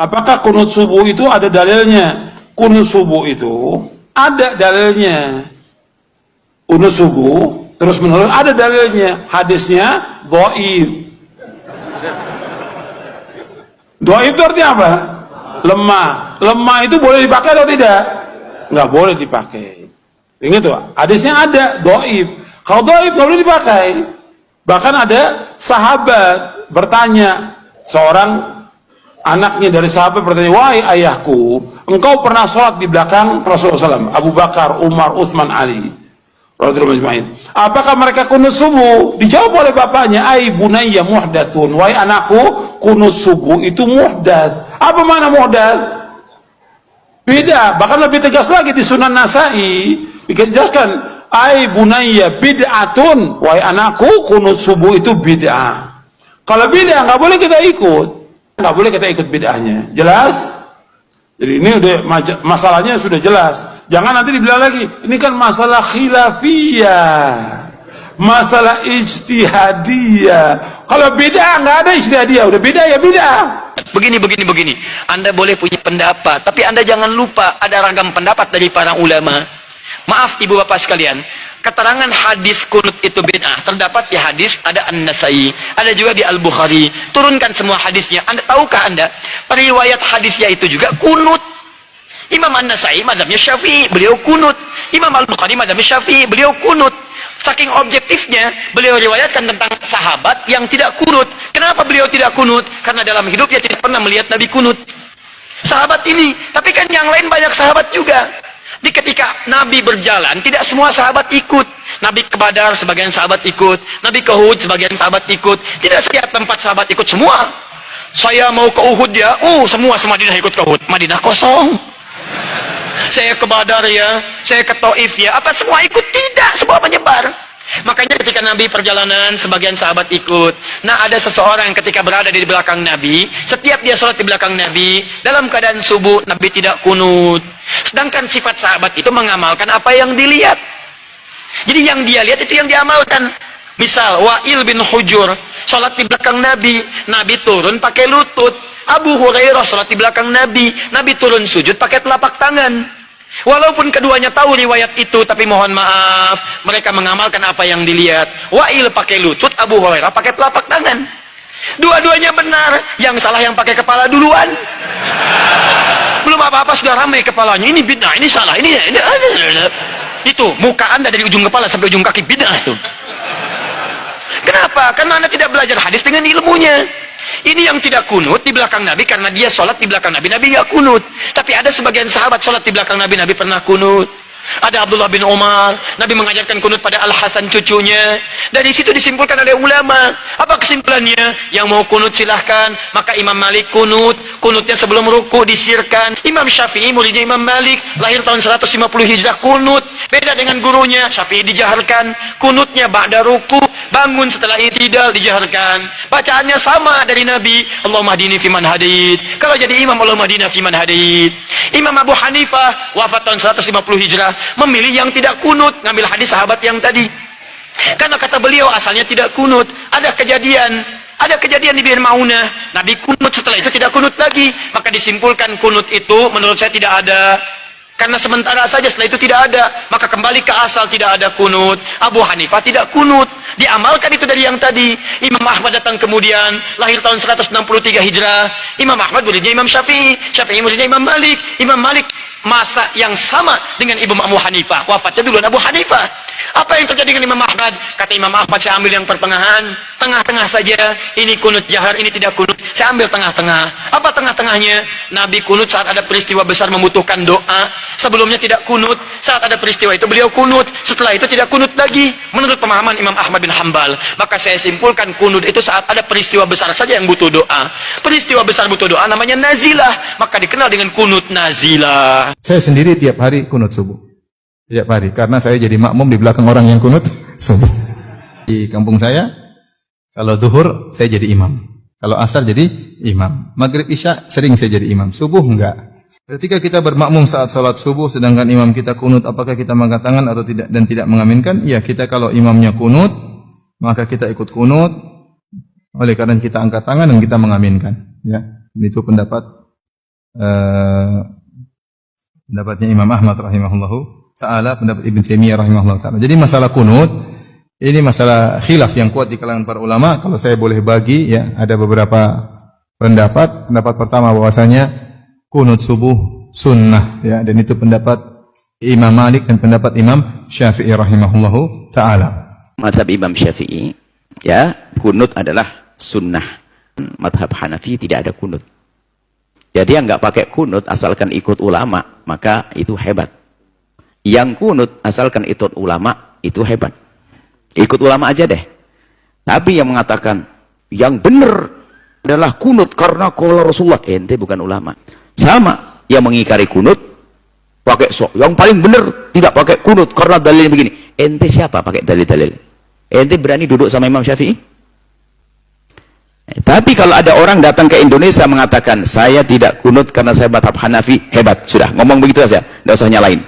Apakah kunut subuh itu ada dalilnya? Kunut subuh itu ada dalilnya. Kunut subuh terus menerus ada dalilnya. Hadisnya dhaif. Dhaif itu artinya apa? Lemah. Lemah itu boleh dipakai atau tidak? Nggak boleh dipakai. Ingat tuh, hadisnya ada dhaif. Kalau dhaif nggak boleh dipakai. Bahkan ada sahabat bertanya, seorang anaknya dari sahabat bertanya, wahai ayahku, engkau pernah sholat di belakang Rasulullah SAW, Abu Bakar, Umar, Utsman, Ali, apakah mereka kunut subuh? Dijawab oleh bapaknya, ai bunayya muhdatsun, wahai anakku, kunut subuh itu muhdats. Apa makna muhdats? Beda, bahkan lebih tegas lagi di Sunan Nasai dijelaskan, ai bunayya bid'atun, wahai anakku, kunut subuh itu bid'ah. Kalau bid'ah nggak boleh kita ikut, nggak boleh kita ikut bid'ahnya. Jelas? Jadi ini udah masalahnya sudah jelas. Jangan nanti dibilang lagi, ini kan masalah khilafiyah, masalah ijtihadiyah. Kalau bid'ah nggak ada ijtihadiyah, udah bid'ah ya bid'ah. Begini. Anda boleh punya pendapat, tapi Anda jangan lupa ada ragam pendapat dari para ulama. Maaf ibu bapak sekalian, keterangan hadis kunut itu bid'ah terdapat di hadis ada An-Nasai, ada juga di Al-Bukhari. Turunkan semua hadisnya. Anda tahukah Anda periwayat hadisnya itu juga kunut? Imam An-Nasai mazhabnya Syafi'i, beliau kunut. Imam Al-Bukhari mazhabnya Syafi'i, beliau kunut. Saking objektifnya beliau riwayatkan tentang sahabat yang tidak kunut. Kenapa beliau tidak kunut? Karena dalam hidupnya tidak pernah melihat Nabi kunut. Sahabat ini, tapi kan yang lain banyak sahabat juga. Di ketika Nabi berjalan, tidak semua sahabat ikut. Nabi ke Badar, sebagian sahabat ikut. Nabi ke Uhud, sebagian sahabat ikut. Tidak setiap tempat sahabat ikut semua. Saya mau ke Uhud ya, semua Madinah ikut ke Uhud. Madinah kosong. Saya ke Badar ya, saya ke Taif ya, apa semua ikut? Tidak, semua menyebar. Makanya ketika Nabi perjalanan, sebagian sahabat ikut. Nah, ada seseorang yang ketika berada di belakang Nabi, setiap dia sholat di belakang Nabi, dalam keadaan subuh, Nabi tidak kunut. Sedangkan sifat sahabat itu mengamalkan apa yang dilihat. Jadi yang dia lihat itu yang diamalkan. Misal, Wa'il bin Hujur, sholat di belakang Nabi, Nabi turun pakai lutut. Abu Hurairah sholat di belakang Nabi, Nabi turun sujud pakai telapak tangan. Walaupun keduanya tahu riwayat itu, tapi mohon maaf, mereka mengamalkan apa yang dilihat. Wa'il pakai lutut, Abu Hurairah pakai telapak tangan. Dua-duanya benar, yang salah yang pakai kepala duluan. Belum apa-apa sudah ramai kepalanya, ini bid'ah, ini salah, ini itu, muka Anda dari ujung kepala sampai ujung kaki bid'ah itu. Kenapa? Karena Anda tidak belajar hadis dengan ilmunya. Ini yang tidak kunut di belakang Nabi karena dia sholat di belakang Nabi, Nabi nggak kunut. Tapi ada sebagian sahabat sholat di belakang Nabi, Nabi pernah kunut. Ada Abdullah bin Umar, Nabi mengajarkan kunut pada Al-Hasan cucunya. Dari situ disimpulkan oleh ulama. Apa kesimpulannya? Yang mau kunut silahkan. Maka Imam Malik kunut, kunutnya sebelum ruku disirkan. Imam Syafi'i muridnya Imam Malik, lahir tahun 150 Hijrah, kunut. Beda dengan gurunya, Syafi'i dijaharkan. Kunutnya ba'da ruku, bangun setelah i'tidal dijaharkan. Bacaannya sama dari Nabi, Allahumma hdini fiman hadid. Kalau jadi imam, Allahumma hdina fiman hadid. Imam Abu Hanifah wafat tahun 150 Hijrah, memilih yang tidak kunut, ngambil hadis sahabat yang tadi. Karena kata beliau asalnya tidak kunut. Ada kejadian di Bir Maunah, Nabi kunut, setelah itu tidak kunut lagi. Maka disimpulkan kunut itu menurut saya tidak ada. Karena sementara saja, setelah itu tidak ada. Maka kembali ke asal, tidak ada kunut. Abu Hanifah tidak kunut, diamalkan itu dari yang tadi. Imam Ahmad datang kemudian, lahir tahun 163 Hijrah. Imam Ahmad muridnya Imam Syafi'i, Syafi'i muridnya Imam Malik. Imam Malik masa yang sama dengan Imam Abu Hanifah, wafatnya duluan Abu Hanifah. Apa yang terjadi dengan Imam Ahmad? Kata Imam Ahmad, saya ambil yang pertengahan, tengah-tengah saja. Ini kunut jahar, ini tidak kunut, saya ambil tengah-tengah. Apa tengah-tengahnya? Nabi kunut saat ada peristiwa besar membutuhkan doa. Sebelumnya tidak kunut, saat ada peristiwa itu beliau kunut, setelah itu tidak kunut lagi. Menurut pemahaman Imam Ahmad bin Hanbal, maka saya simpulkan kunut itu saat ada peristiwa besar saja yang butuh doa. Peristiwa besar butuh doa namanya nazilah, maka dikenal dengan kunut nazilah. Saya sendiri tiap hari kunut subuh. Tiap hari, karena saya jadi makmum di belakang orang yang kunut subuh. Di kampung saya, kalau zuhur saya jadi imam. Kalau asar jadi imam. Maghrib isya sering saya jadi imam. Subuh enggak. Ketika kita bermakmum saat salat subuh, sedangkan imam kita kunut, apakah kita mengangkat tangan atau tidak dan tidak mengaminkan? Ya, kita kalau imamnya kunut, maka kita ikut kunut. Oleh karena kita angkat tangan dan kita mengaminkan. Ya, itu pendapat pendapatnya Imam Ahmad rahimahullahu taala, pendapat Ibn Taimiyah rahimahullahu taala. Jadi masalah kunut ini masalah khilaf yang kuat di kalangan para ulama. Kalau saya boleh bagi, ya, ada beberapa pendapat. Pendapat pertama bahwasanya kunut subuh sunnah, ya, dan itu pendapat Imam Malik dan pendapat Imam Syafi'i rahimahullahu taala. Madhab Imam Syafi'i, ya, kunut adalah sunnah. Madhab Hanafi tidak ada kunut. Jadi yang nggak pakai kunut asalkan ikut ulama, maka itu hebat. Yang kunut asalkan ikut ulama, itu hebat. Ikut ulama aja deh. Tapi yang mengatakan yang benar adalah kunut karena qala Rasulullah, ente bukan ulama. Sama yang mengingkari kunut pakai sok. Yang paling benar tidak pakai kunut karena dalilnya begini. Ente siapa pakai dalil-dalil? Ente berani duduk sama Imam Syafi'i? Tapi kalau ada orang datang ke Indonesia mengatakan saya tidak kunut karena saya madhab Hanafi, hebat, sudah ngomong begitu saja, tidak usah nyalain.